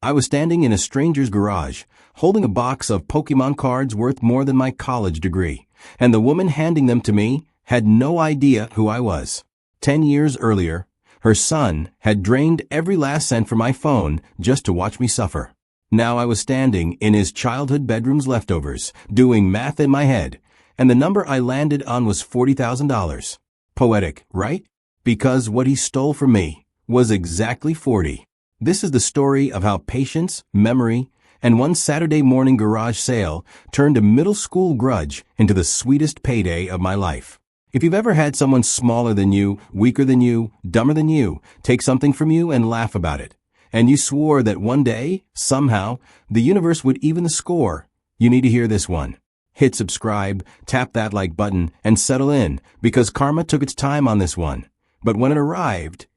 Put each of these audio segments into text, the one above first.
I was standing in a stranger's garage, holding a box of Pokemon cards worth more than my college degree, and the woman handing them to me had no idea who I was. 10 years earlier, her son had drained every last cent from my phone just to watch me suffer. Now I was standing in his childhood bedroom's leftovers, doing math in my head, and the number I landed on was $40,000. Poetic, right? Because what he stole from me was exactly 40. This is the story of how patience, memory, and one Saturday morning garage sale turned a middle school grudge into the sweetest payday of my life. If you've ever had someone smaller than you, weaker than you, dumber than you, take something from you and laugh about it, and you swore that one day, somehow, the universe would even the score, you need to hear this one. Hit subscribe, tap that like button, and settle in, because karma took its time on this one. But when it arrived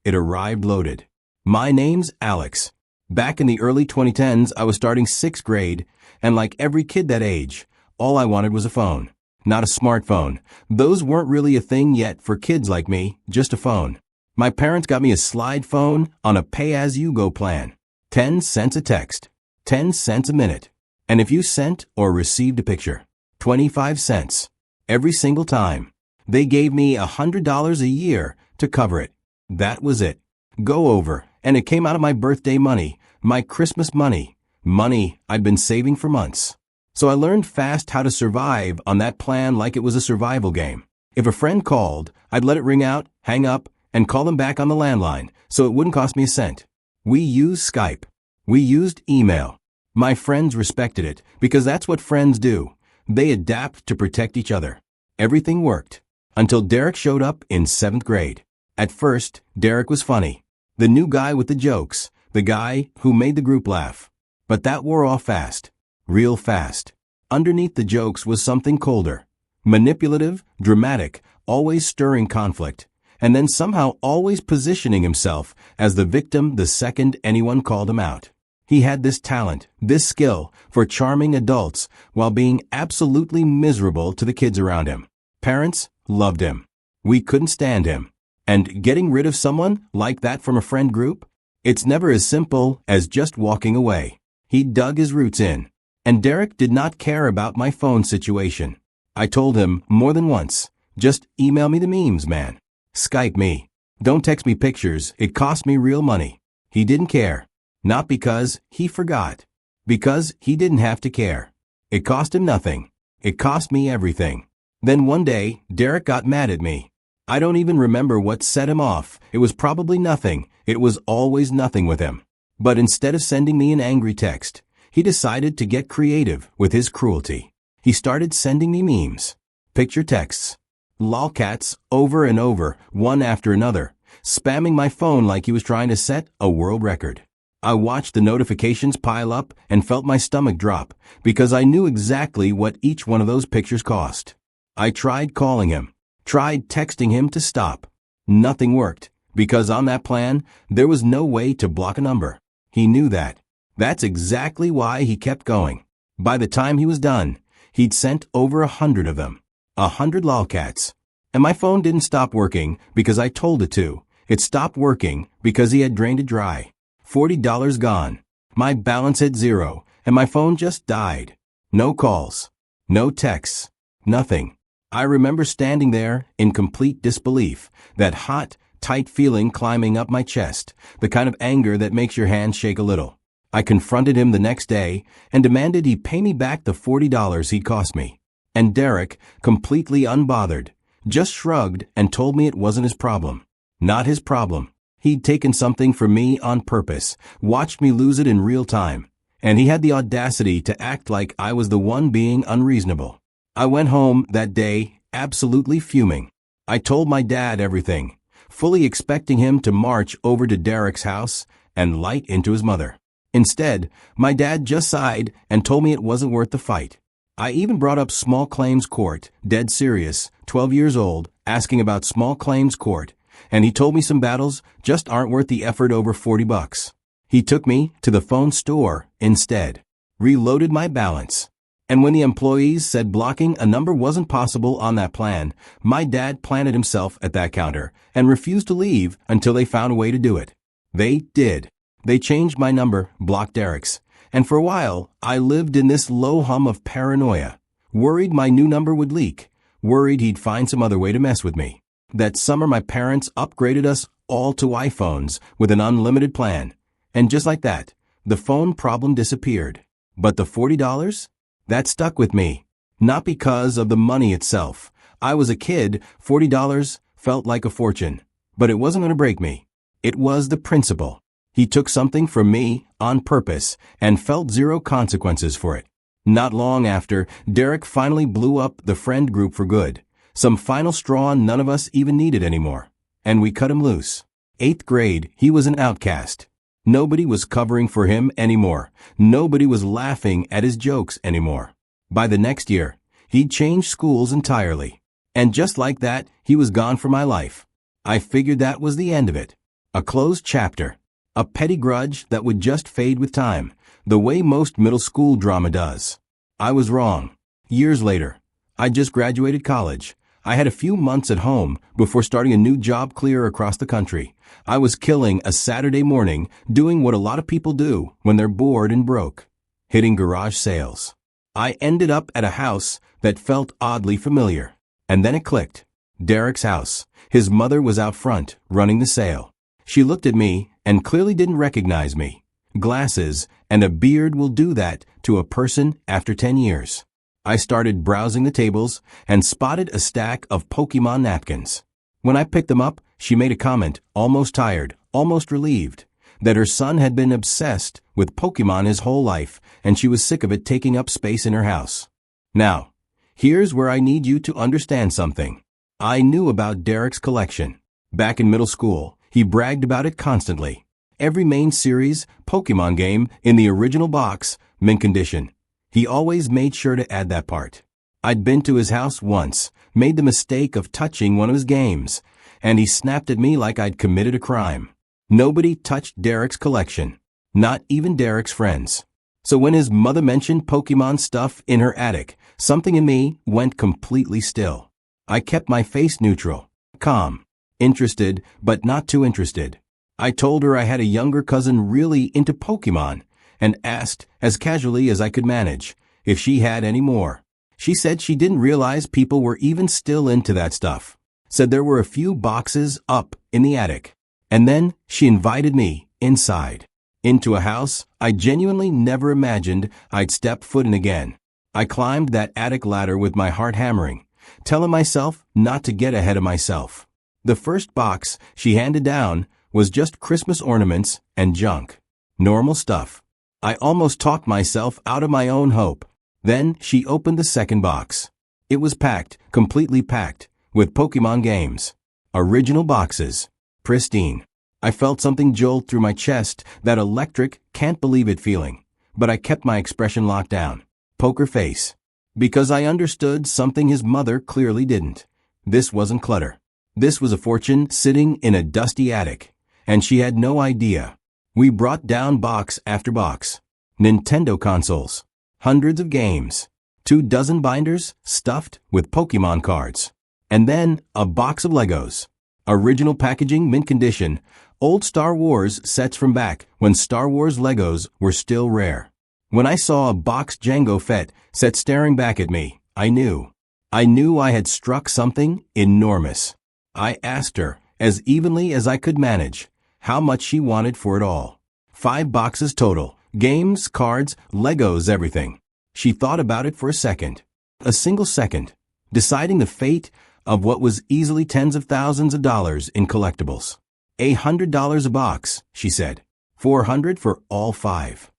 loaded. My name's Alex. Back in the early 2010s, I was starting 6th grade, and like every kid that age, all I wanted was a phone. Not a smartphone. Those weren't really a thing yet for kids like me, just a phone. My parents got me a slide phone on a pay-as-you-go plan. 10 cents a text. 10 cents a minute. And if you sent or received a picture, 25 cents. Every single time. They gave me $100 a year to cover it. That was it. Go over. And it came out of my birthday money, my Christmas money, money I'd been saving for months. So I learned fast how to survive on that plan like it was a survival game. If a friend called, I'd let it ring out, hang up, and call them back on the landline so it wouldn't cost me a cent. We used Skype. We used email. My friends respected it because that's what friends do. They adapt to protect each other. Everything worked. Until Derek showed up in 7th grade. At first, Derek was funny. The new guy with the jokes, the guy who made the group laugh. But that wore off fast. Real fast. Underneath the jokes was something colder. Manipulative, dramatic, always stirring conflict, and then somehow always positioning himself as the victim the second anyone called him out. He had this talent, this skill, for charming adults while being absolutely miserable to the kids around him. Parents loved him. We couldn't stand him. And getting rid of someone like that from a friend group? It's never as simple as just walking away. He dug his roots in. And Derek did not care about my phone situation. I told him more than once, just email me the memes, man. Skype me. Don't text me pictures, it cost me real money. He didn't care. Not because he forgot. Because he didn't have to care. It cost him nothing. It cost me everything. Then one day, Derek got mad at me. I don't even remember what set him off. It was probably nothing. It was always nothing with him. But instead of sending me an angry text, he decided to get creative with his cruelty. He started sending me memes, picture texts, lolcats over and over, one after another, spamming my phone like he was trying to set a world record. I watched the notifications pile up and felt my stomach drop because I knew exactly what each one of those pictures cost. I tried calling him, tried texting him to stop. Nothing worked because on that plan, there was no way to block a number. He knew that. That's exactly why he kept going. By the time he was done, he'd sent over 100 of them. 100 lolcats. And my phone didn't stop working because I told it to. It stopped working because he had drained it dry. $40 gone. My balance at zero, and my phone just died. No calls. No texts. Nothing. I remember standing there in complete disbelief, that hot, tight feeling climbing up my chest, the kind of anger that makes your hands shake a little. I confronted him the next day and demanded he pay me back the $40 he'd cost me. And Derek, completely unbothered, just shrugged and told me it wasn't his problem. Not his problem. He'd taken something from me on purpose, watched me lose it in real time, and he had the audacity to act like I was the one being unreasonable. I went home that day absolutely fuming. I told my dad everything, fully expecting him to march over to Derek's house and light into his mother. Instead, my dad just sighed and told me it wasn't worth the fight. I even brought up small claims court, dead serious, 12 years old, asking about small claims court, and he told me some battles just aren't worth the effort over $40. He took me to the phone store instead, reloaded my balance. And when the employees said blocking a number wasn't possible on that plan, my dad planted himself at that counter and refused to leave until they found a way to do it. They did. They changed my number, blocked Derek's, and for a while, I lived in this low hum of paranoia. Worried my new number would leak. Worried he'd find some other way to mess with me. That summer my parents upgraded us all to iPhones with an unlimited plan. And just like that, the phone problem disappeared. But the $40? That stuck with me. Not because of the money itself. I was a kid, $40 felt like a fortune. But it wasn't going to break me. It was the principle. He took something from me on purpose and felt zero consequences for it. Not long after, Derek finally blew up the friend group for good. Some final straw none of us even needed anymore. And we cut him loose. 8th grade, he was an outcast. Nobody was covering for him anymore. Nobody was laughing at his jokes anymore. By the next year, he'd changed schools entirely. And just like that, he was gone from my life. I figured that was the end of it. A closed chapter. A petty grudge that would just fade with time, the way most middle school drama does. I was wrong. Years later, I just graduated college. I had a few months at home before starting a new job clear across the country. I was killing a Saturday morning doing what a lot of people do when they're bored and broke, hitting garage sales. I ended up at a house that felt oddly familiar. And then it clicked. Derek's house. His mother was out front, running the sale. She looked at me and clearly didn't recognize me. Glasses and a beard will do that to a person after 10 years. I started browsing the tables and spotted a stack of Pokemon napkins. When I picked them up, she made a comment, almost tired, almost relieved, that her son had been obsessed with Pokemon his whole life and she was sick of it taking up space in her house. Now, here's where I need you to understand something. I knew about Derek's collection. Back in middle school, he bragged about it constantly. Every main series, Pokemon game, in the original box, mint condition. He always made sure to add that part. I'd been to his house once, made the mistake of touching one of his games, and he snapped at me like I'd committed a crime. Nobody touched Derek's collection. Not even Derek's friends. So when his mother mentioned Pokemon stuff in her attic, something in me went completely still. I kept my face neutral, calm. Interested, but not too interested. I told her I had a younger cousin really into Pokemon and asked, as casually as I could manage, if she had any more. She said she didn't realize people were even still into that stuff. Said there were a few boxes up in the attic. And then she invited me inside. Into a house I genuinely never imagined I'd step foot in again. I climbed that attic ladder with my heart hammering, telling myself not to get ahead of myself. The first box she handed down was just Christmas ornaments and junk. Normal stuff. I almost talked myself out of my own hope. Then she opened the second box. It was packed, completely packed, with Pokemon games. Original boxes. Pristine. I felt something jolt through my chest, that electric, can't believe it feeling. But I kept my expression locked down. Poker face. Because I understood something his mother clearly didn't. This wasn't clutter. This was a fortune sitting in a dusty attic, and she had no idea. We brought down box after box. Nintendo consoles. Hundreds of games. 24 binders stuffed with Pokemon cards. And then a box of Legos. Original packaging, mint condition. Old Star Wars sets from back when Star Wars Legos were still rare. When I saw a boxed Jango Fett set staring back at me, I knew I had struck something enormous. I asked her, as evenly as I could manage, how much she wanted for it all. 5 boxes total. Games, cards, Legos, everything. She thought about it for a second. A single second. Deciding the fate of what was easily tens of thousands of dollars in collectibles. $100 a box, she said. $400 for all 5.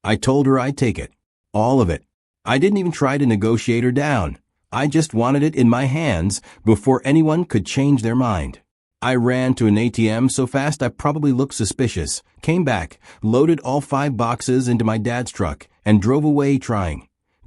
I told her I'd take it. All of it. I didn't even try to negotiate her down. I just wanted it in my hands before anyone could change their mind. I ran to an ATM so fast I probably looked suspicious, came back, loaded all 5 boxes into my dad's truck, and drove away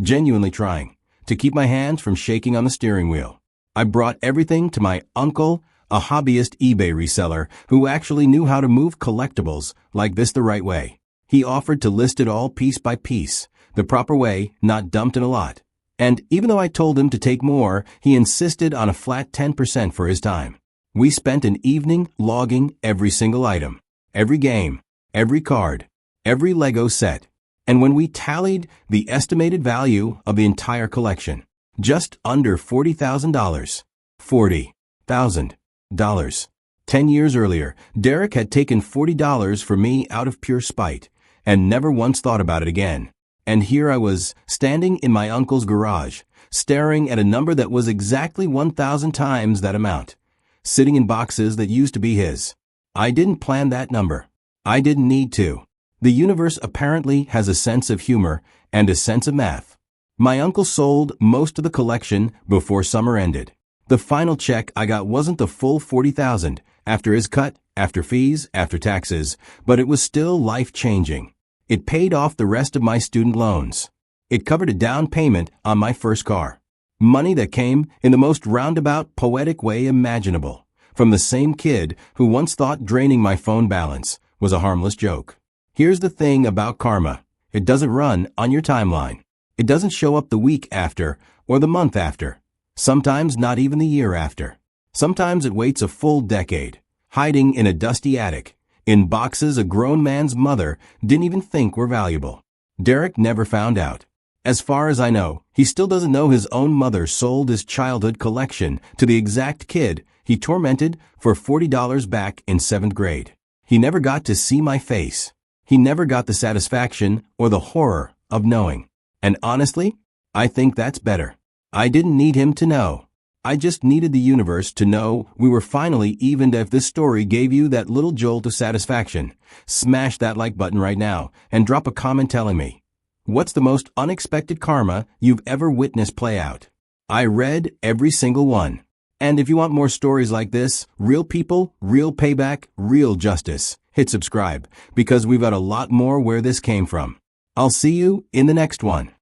genuinely trying, to keep my hands from shaking on the steering wheel. I brought everything to my uncle, a hobbyist eBay reseller who actually knew how to move collectibles like this the right way. He offered to list it all piece by piece, the proper way, not dumped in a lot. And even though I told him to take more, he insisted on a flat 10% for his time. We spent an evening logging every single item, every game, every card, every Lego set. And when we tallied the estimated value of the entire collection, just under $40,000. $40,000. 10 years earlier, Derek had taken $40 for me out of pure spite, and never once thought about it again. And here I was, standing in my uncle's garage, staring at a number that was exactly 1,000 times that amount, sitting in boxes that used to be his. I didn't plan that number. I didn't need to. The universe apparently has a sense of humor and a sense of math. My uncle sold most of the collection before summer ended. The final check I got wasn't the full $40,000 after his cut, after fees, after taxes, but it was still life-changing. It paid off the rest of my student loans. It covered a down payment on my first car. Money that came in the most roundabout, poetic way imaginable, from the same kid who once thought draining my phone balance was a harmless joke. Here's the thing about karma. It doesn't run on your timeline. It doesn't show up the week after or the month after. Sometimes not even the year after. Sometimes it waits a full decade, hiding in a dusty attic, in boxes a grown man's mother didn't even think were valuable. Derek never found out. As far as I know, he still doesn't know his own mother sold his childhood collection to the exact kid he tormented for $40 back in 7th grade. He never got to see my face. He never got the satisfaction or the horror of knowing. And honestly, I think that's better. I didn't need him to know. I just needed the universe to know we were finally even. If this story gave you that little jolt of satisfaction, smash that like button right now and drop a comment telling me, what's the most unexpected karma you've ever witnessed play out? I read every single one. And if you want more stories like this, real people, real payback, real justice, hit subscribe, because we've got a lot more where this came from. I'll see you in the next one.